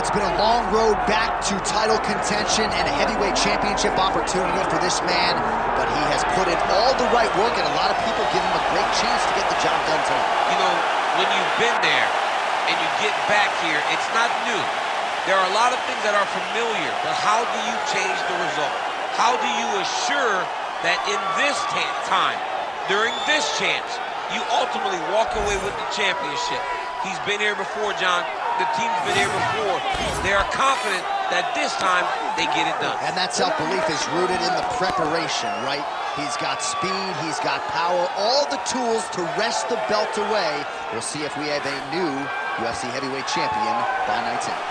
It's been a long road back to title contention and a heavyweight championship opportunity for this man, but he has put in all the right work, and a lot of people give him a great chance to get the job done tonight. You know, when you've been there and you get back here, it's not new. There are a lot of things that are familiar, but how do you change the result? How do you assure that in this time, during this chance, you ultimately walk away with the championship? He's been here before, John. The team's been here before. They are confident that this time they get it done. And that self-belief is rooted in the preparation, right? He's got speed, he's got power, all the tools to wrest the belt away. We'll see if we have a new UFC heavyweight champion by night's end.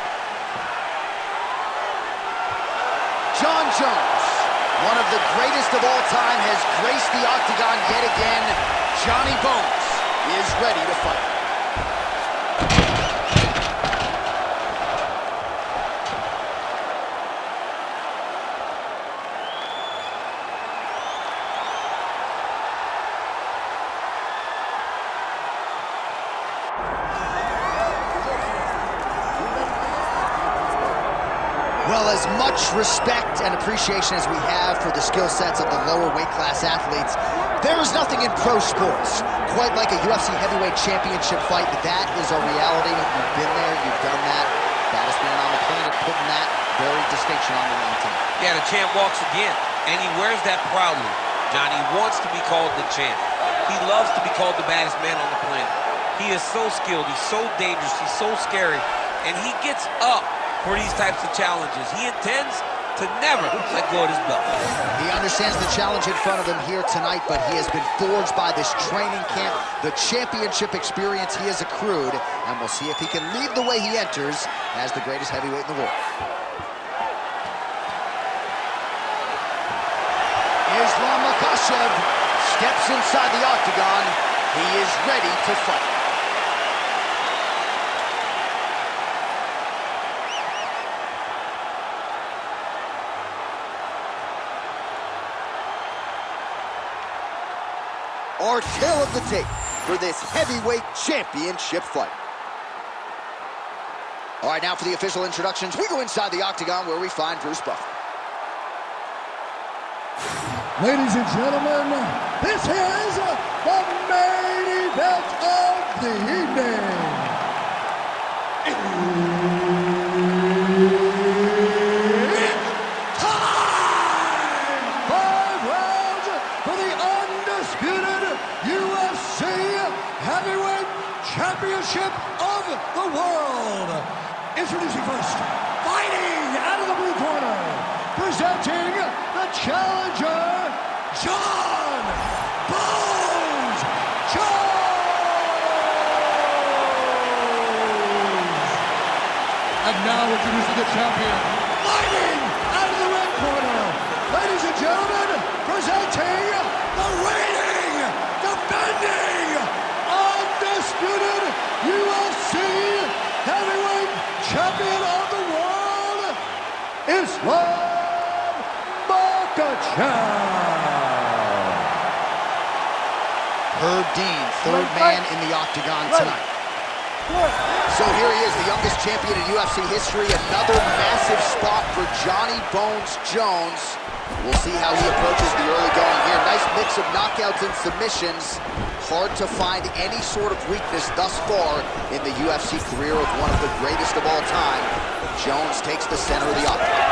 Jon Jones, one of the greatest of all time, has graced the octagon yet again. Johnny Bones is ready to fight. Well, as much respect and appreciation as we have for the skill sets of the lower weight class athletes, there is nothing in pro sports quite like a UFC heavyweight championship fight. That is a reality. You've been there, you've done that. Baddest man on the planet putting that very distinction on the line tonight. Yeah, the champ walks again, and he wears that proudly. John, he wants to be called the champ. He loves to be called the baddest man on the planet. He is so skilled, he's so dangerous, he's so scary, and he gets up for these types of challenges. He intends to never let go of his belt. He understands the challenge in front of him here tonight, but he has been forged by this training camp, the championship experience he has accrued, and we'll see if he can leave the way he enters as the greatest heavyweight in the world. Islam Makhachev steps inside the octagon. He is ready to fight. Our tale of the tape for this heavyweight championship fight. All right, now for the official introductions, we go inside the octagon where we find Bruce Buffer. Ladies and gentlemen, this is the main event of the evening. It's time! 5 rounds for the undisputed UFC Heavyweight Championship of the world. Introducing first, fighting out of the blue corner, presenting the challenger, Jon Bones Jones. And now introducing the champion, fighting out of the red corner, ladies and gentlemen, presenting the reigning, defending, undisputed UFC heavyweight champion of the world, Islam Makhachev. Herb Dean, third man in the octagon tonight. So here he is, the youngest champion in UFC history. Another massive spot for Johnny Bones Jones. We'll see how he approaches the early going here. Nice mix of knockouts and submissions. Hard to find any sort of weakness thus far in the UFC career of one of the greatest of all time. Jones takes the center of the octagon.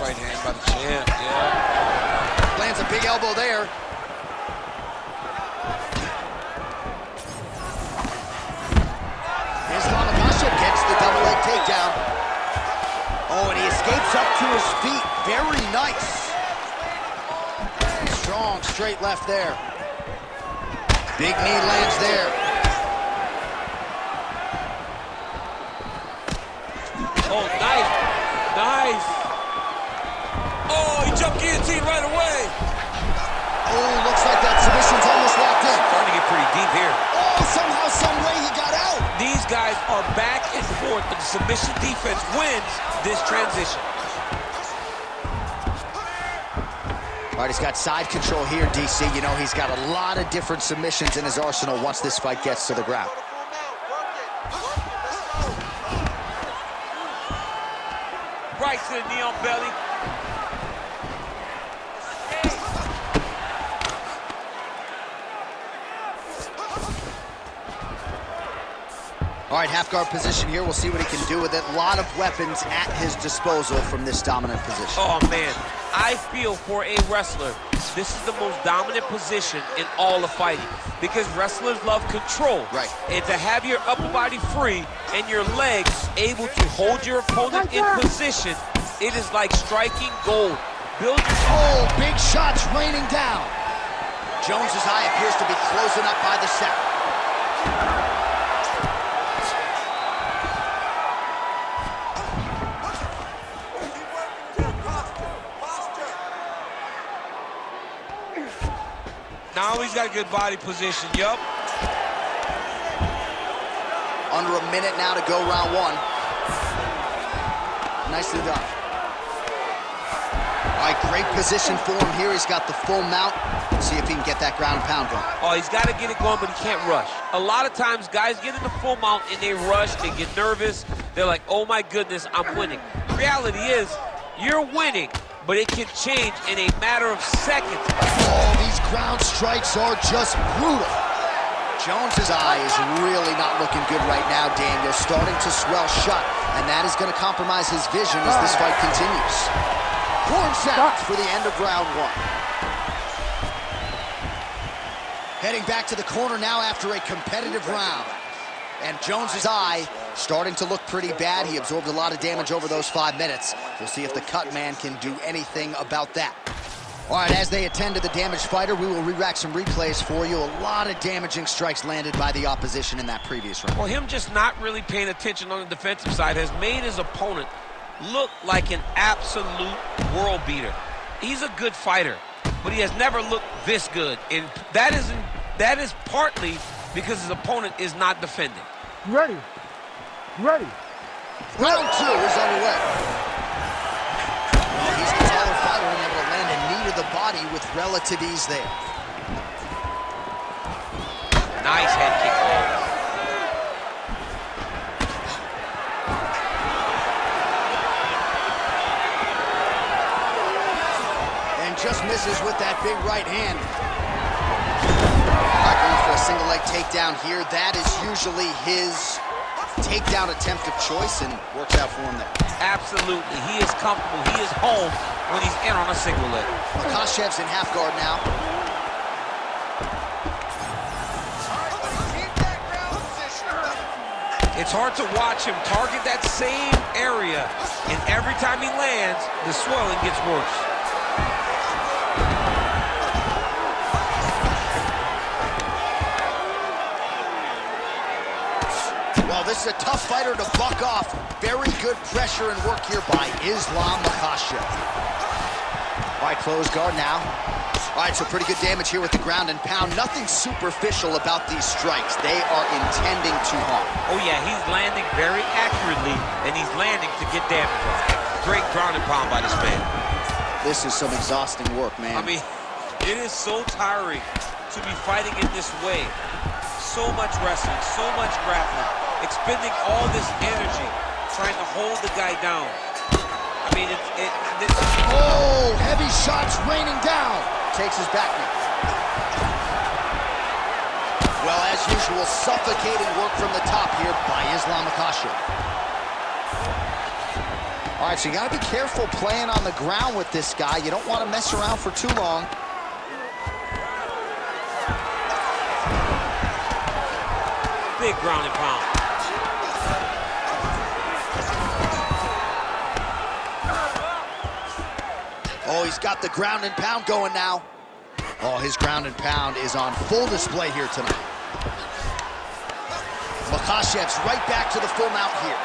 Right hand by the champ, yeah. Lands a big elbow there. Islam Makhachev gets the double leg takedown. Oh, and he escapes up to his feet. Very nice. Strong straight left there. Big knee lands there. Oh, nice. Nice. Oh, he jumped guillotine right away. Oh, looks like that submission's almost locked in. Starting to get pretty deep here. Oh, somehow, some way he got out. These guys are back and forth, but the submission defense wins this transition. All right, he's got side control here, DC. You know, he's got a lot of different submissions in his arsenal once this fight gets to the ground. Right to the knee on belly. All right, half guard position here. We'll see what he can do with it. A lot of weapons at his disposal from this dominant position. Oh, man. I feel for a wrestler, this is the most dominant position in all of fighting because wrestlers love control. Right. And to have your upper body free and your legs able to hold your opponent in position, it is like striking gold. Build your... Oh, big shots raining down. Jones's eye appears to be closing up by the second. Now he's got a good body position, yup. Under a minute now to go round one. Nicely done. All right, great position for him here. He's got the full mount. See if he can get that ground and pound going. Oh, he's got to get it going, but he can't rush. A lot of times, guys get in the full mount and they rush, they get nervous. They're like, oh my goodness, I'm winning. The reality is, you're winning, but it can change in a matter of seconds. Oh, these ground strikes are just brutal. Jones's eye is really not looking good right now, Daniel. Starting to swell shut, and that is going to compromise his vision as this fight continues. Horn sounds for the end of round one. Heading back to the corner now after a competitive round. And Jones's eye starting to look pretty bad. He absorbed a lot of damage over those 5 minutes. We'll see if the cut man can do anything about that. All right, as they attend to the damaged fighter, we will re-rack some replays for you. A lot of damaging strikes landed by the opposition in that previous round. Well, him just not really paying attention on the defensive side has made his opponent look like an absolute world beater. He's a good fighter, but he has never looked this good. And that is partly because his opponent is not defending. Ready. Ready. Round two is underway. Well, he's the taller fighter and able to land a knee to the body with relative ease there. Nice head kick. And just misses with that big right hand. Not going for a single leg takedown here. That is usually his takedown attempt of choice and works out for him there. Absolutely. He is comfortable. He is home when he's in on a single leg. Makhachev's in half guard now. It's hard to watch him target that same area, and every time he lands, the swelling gets worse. Well, this is a tough fighter to buck off. Very good pressure and work here by Islam Makhachev. All right, closed guard now. All right, so pretty good damage here with the ground and pound. Nothing superficial about these strikes. They are intending to harm. Oh, yeah, he's landing very accurately, and he's landing to get damage on. Great ground and pound by this man. This is some exhausting work, man. I mean, it is so tiring to be fighting in this way. So much wrestling, so much grappling, expending all this energy trying to hold the guy down. I mean, oh, heavy shots raining down. Takes his back knee. Well, as usual, suffocating work from the top here by Islam Makhachev. All right, so you got to be careful playing on the ground with this guy. You don't want to mess around for too long. big ground and pound. Oh, he's got the ground and pound going now. Oh, his ground and pound is on full display here tonight. Makhachev's right back to the full mount here.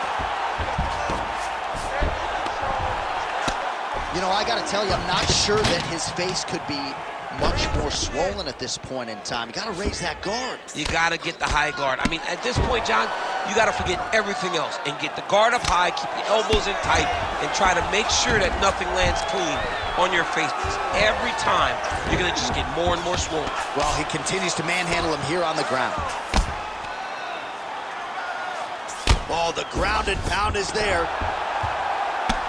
You know, I gotta tell you, I'm not sure that his face could be much more swollen at this point in time. You gotta raise that guard. You gotta get the high guard. I mean, at this point, John, you gotta forget everything else and get the guard up high, keep your elbows in tight, and try to make sure that nothing lands clean on your face. Because every time, you're going to just get more and more swollen. Well, he continues to manhandle him here on the ground. Oh, the ground and pound is there.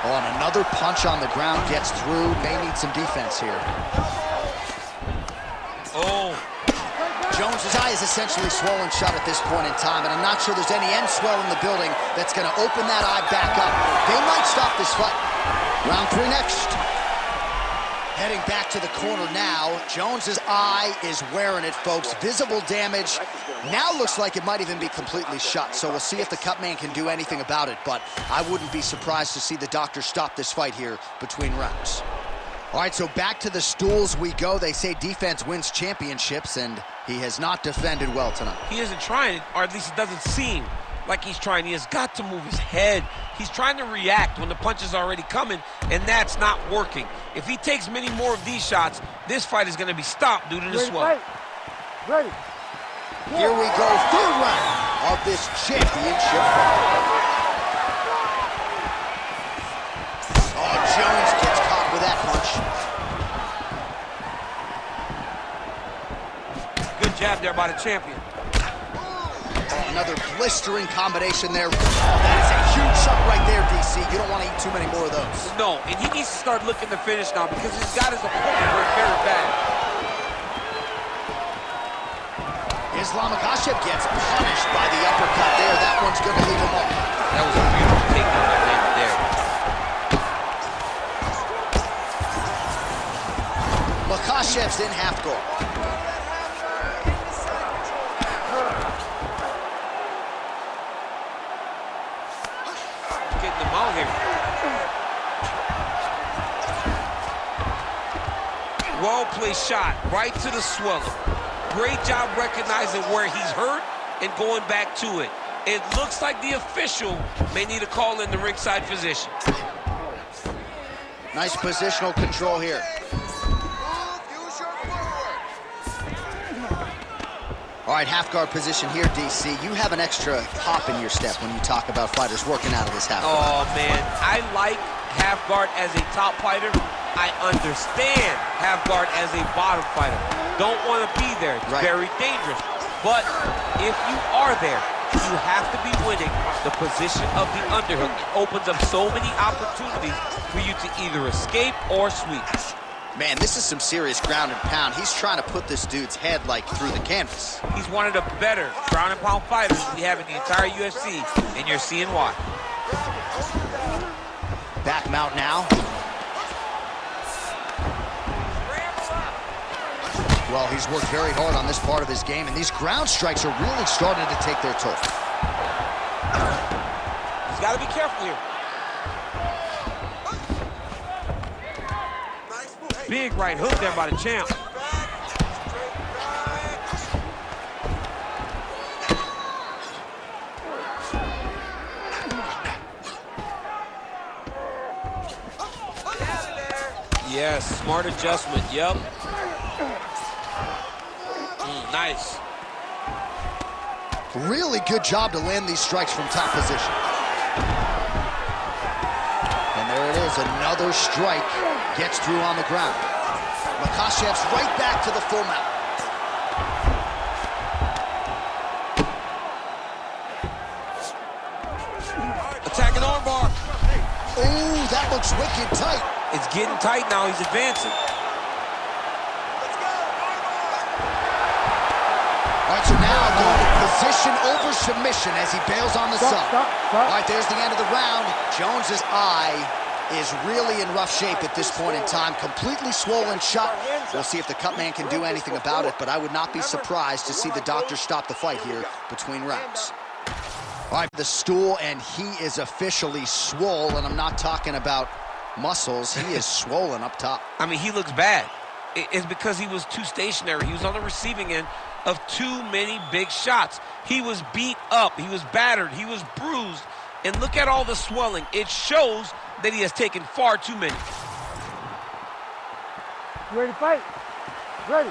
Oh, and another punch on the ground gets through. May need some defense here. Oh. Jones's eye is essentially swollen shut at this point in time, and I'm not sure there's any end swell in the building that's going to open that eye back up. They might stop this fight. Round 3 next. Heading back to the corner now. Jones's eye is wearing it, folks. Visible damage. Now looks like it might even be completely shut, so we'll see if the cut man can do anything about it, but I wouldn't be surprised to see the doctor stop this fight here between rounds. All right, so back to the stools we go. They say defense wins championships, and he has not defended well tonight. He isn't trying, or at least it doesn't seem like he's trying. He has got to move his head. He's trying to react when the punch is already coming, and that's not working. If he takes many more of these shots, this fight is going to be stopped due to the swelling. Ready. Here we go, 3rd round of this championship fight. Oh, Jones gets caught with that punch. Good jab there by the champion. Oh, another blistering combination there. Oh, that is a huge shot right there, DC. You don't want to eat too many more of those. No, and he needs to start looking to finish now because he's got his opponent hurt very bad. Makhachev gets punished by the uppercut there. That one's going to leave him off. That was a beautiful takedown that landed there. Makhachev's in half guard. Getting them out here. Well-placed shot right to the swelling. Great job recognizing where he's hurt and going back to it. It looks like the official may need to call in the ringside physician. Nice positional control here. All right, half guard position here, DC. You have an extra hop in your step when you talk about fighters working out of this half guard. Oh, man, I like half guard as a top fighter. I understand half guard as a bottom fighter. Don't want to be there. It's very dangerous. But if you are there, you have to be winning the position of the underhook. It opens up so many opportunities for you to either escape or sweep. Man, this is some serious ground and pound. He's trying to put this dude's head like through the canvas. He's one of the better ground and pound fighters we have in the entire UFC, and you're seeing why. Back mount now. Well, he's worked very hard on this part of his game, and these ground strikes are really starting to take their toll. He's got to be careful here. Big right hook there by the champ. Yes, smart adjustment, yep. Nice. Really good job to land these strikes from top position. And there it is, another strike gets through on the ground. Makhachev's right back to the full mount. Attacking armbar. Oh, that looks wicked tight. It's getting tight now, he's advancing. All right, so now going to position over submission as he bails on the sub. All right, there's the end of the round. Jones's eye is really in rough shape at this point in time. Completely swollen shut. We'll see if the cut man can do anything about it, but I would not be surprised to see the doctor stop the fight here between rounds. All right, the stool, and he is officially swole, and I'm not talking about muscles. He is swollen up top. I mean, he looks bad. It's because he was too stationary. He was on the receiving end of too many big shots. He was beat up. He was battered. He was bruised. And look at all the swelling. It shows that he has taken far too many. You ready to fight? Ready.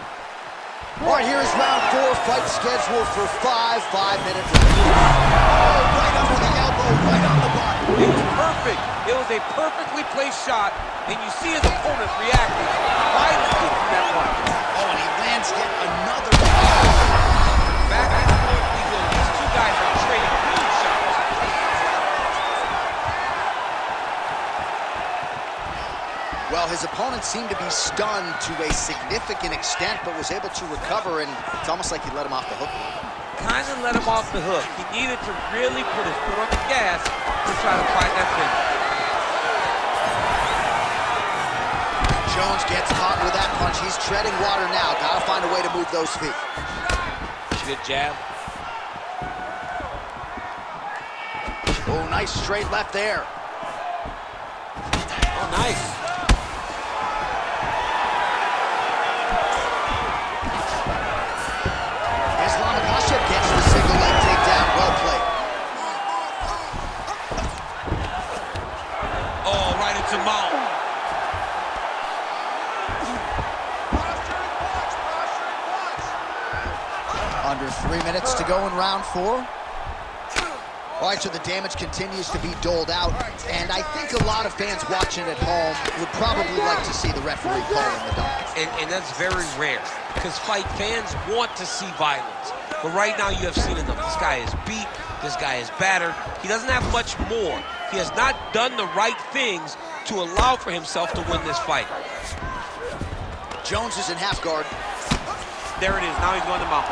All right, here is round 4, fight scheduled for 5 minutes. Oh, right under the elbow, right on the body. It was perfect. It was a perfectly placed shot, and you see his opponent reacting violently to that one. Oh, and he lands yet another. Back and forth we go. These two guys are trading huge shots. Well, his opponent seemed to be stunned to a significant extent, but was able to recover, and it's almost like he let him off the hook. Kind of let him off the hook. He needed to really put his foot on the gas to try to find that finish. Jones gets caught with that punch. He's treading water now. Gotta find a way to move those feet. Good jab. Oh, nice straight left there. Oh, nice. Makhachev gets the single leg takedown. Well played. Oh, right into mount. Under 3 minutes to go in round 4. All right, so the damage continues to be doled out, and I think a lot of fans watching at home would probably like to see the referee calling the dog. And that's very rare, because fight fans want to see violence. But right now, you have seen enough. This guy is beat. This guy is battered. He doesn't have much more. He has not done the right things to allow for himself to win this fight. Jones is in half guard. There it is. Now he's going to mount.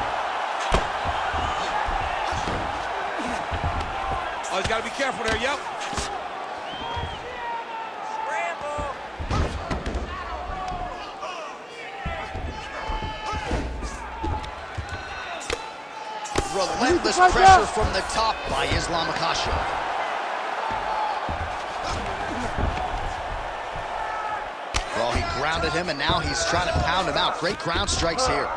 Oh, he's got to be careful there. Yep. Relentless pressure from the top by Makhachev. Well, he grounded him, and now he's trying to pound him out. Great ground strikes here.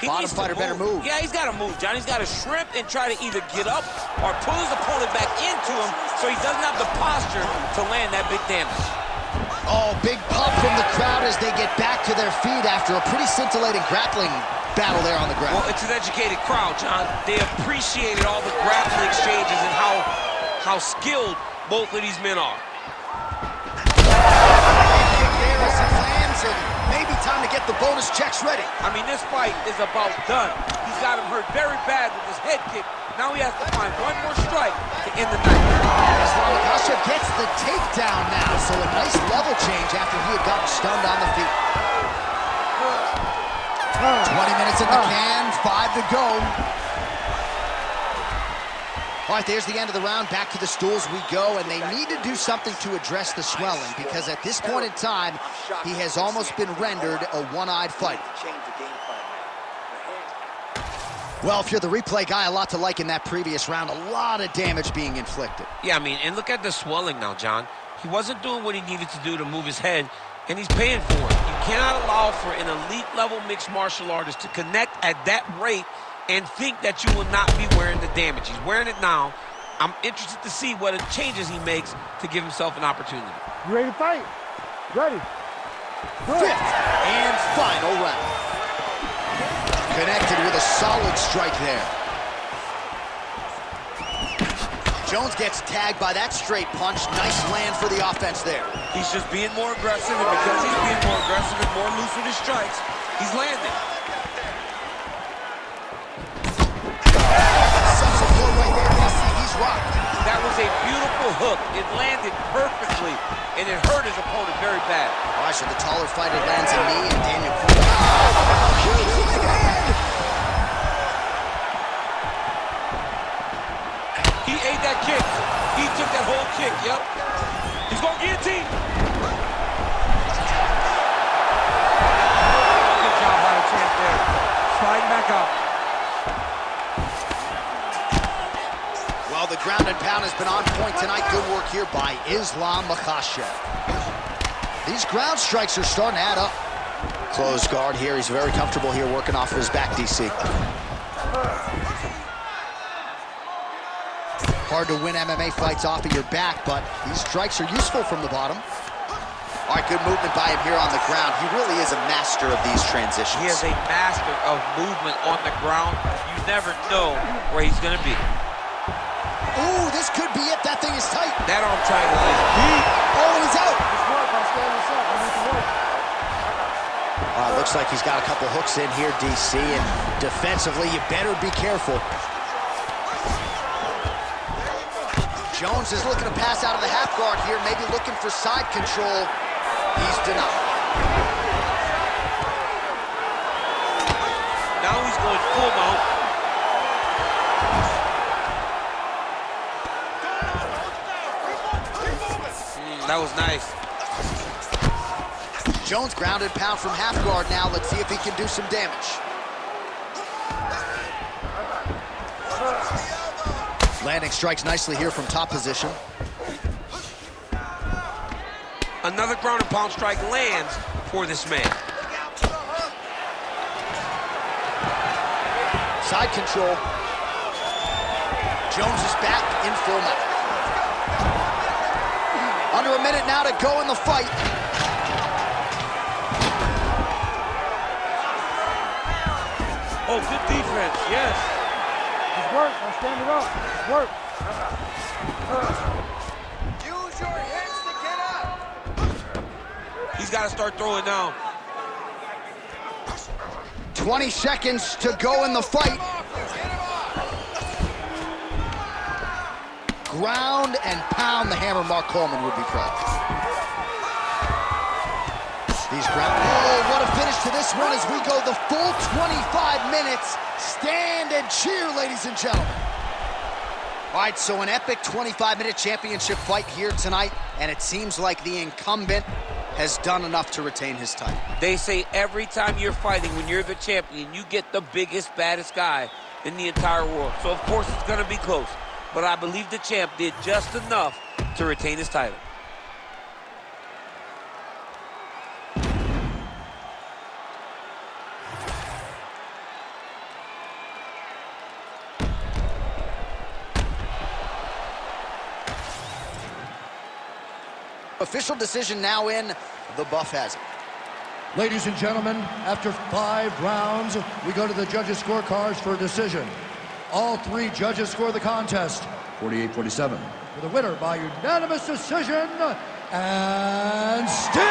Bottom fighter better move. Yeah, he's got to move, John. He's got to shrimp and try to either get up or pull his opponent back into him so he doesn't have the posture to land that big damage. Oh, big pop from the crowd as they get back to their feet after a pretty scintillating grappling battle there on the ground. Well, it's an educated crowd, John. They appreciated all the grappling exchanges and how skilled both of these men are. There as he lands, and maybe time to get the bonus checks ready. I mean, this fight is about done. He's got him hurt very bad with his head kick. Now he has to find one more strike to end the night. Makhachev gets the takedown now, so a nice level change after he had gotten stunned on the feet. 20 minutes in the can, 5 to go. All right, there's the end of the round. Back to the stools we go, and they need to do something to address the swelling, because at this point in time, he has almost been rendered a one-eyed fighter. Well, if you're the replay guy, a lot to like in that previous round. A lot of damage being inflicted. Yeah, I mean, and look at the swelling now, John. He wasn't doing what he needed to do to move his head, and he's paying for it. You cannot allow for an elite-level mixed martial artist to connect at that rate and think that you will not be wearing the damage. He's wearing it now. I'm interested to see what changes he makes to give himself an opportunity. You ready to fight? Ready. Good. Fifth and final round. Connected with a solid strike there. Jones gets tagged by that straight punch. Nice land for the offense there. He's just being more aggressive, and because he's being more aggressive and more loose with his strikes, he's landing. Some support right there, DC. He's rocked. That was a beautiful hook. It landed perfectly, and it hurt his opponent very bad. All right, so the taller fighter lands a knee, and Daniel Cruz. Huge right hand! He ate that kick. He took that whole kick, yep. He's going to guillotine. Good job by the champ there. Sliding back up. Well, the ground and pound has been on point tonight. Good work here by Makhachev. These ground strikes are starting to add up. Closed guard here. He's very comfortable here working off of his back, DC. Hard to win MMA fights off of your back, but these strikes are useful from the bottom. All right, good movement by him here on the ground. He really is a master of these transitions. He is a master of movement on the ground. You never know where he's going to be. Ooh, this could be it. That thing is tight. That arm triangle is deep. Oh, and he's out. Just work. I'll stand this up. I need to work. Looks like he's got a couple hooks in here, DC, and defensively, you better be careful. Jones is looking to pass out of the half guard here, maybe looking for side control. He's denied. Now he's going full mount. That was nice. Jones grounded pound from half guard now. Let's see if he can do some damage. Landing strikes nicely here from top position. Another ground and pound strike lands for this man. Side control. Jones is back in full mount. Under a minute now to go in the fight. Oh, good defense, yes. Just work. I'll stand it up. Just work. Use your hands to get up. He's got to start throwing now. 20 seconds to go in the fight. Ground and pound the hammer. Mark Coleman would be proud. These ground. Oh, what a finish to this one as we go the full 25 minutes. Stand and cheer, ladies and gentlemen. All right, so an epic 25-minute championship fight here tonight, and it seems like the incumbent has done enough to retain his title. They say every time you're fighting, when you're the champion, you get the biggest, baddest guy in the entire world. So, of course, it's going to be close. But I believe the champ did just enough to retain his title. Official decision now in. The buff has it. Ladies and gentlemen, after 5 rounds, we go to the judges' scorecards for a decision. All 3 judges score the contest, 48-47. For the winner by unanimous decision, and still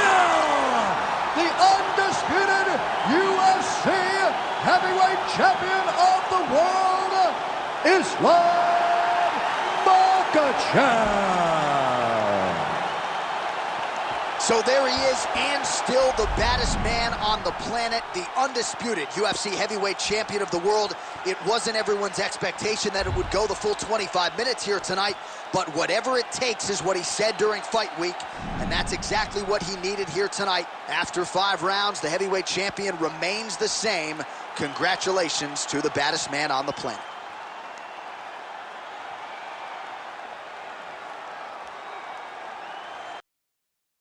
the undisputed UFC heavyweight champion of the world, Islam Makhachev. So there he is, and still the baddest man on the planet, the undisputed UFC heavyweight champion of the world. It wasn't everyone's expectation that it would go the full 25 minutes here tonight, but whatever it takes is what he said during fight week, and that's exactly what he needed here tonight. After 5 rounds, the heavyweight champion remains the same. Congratulations to the baddest man on the planet.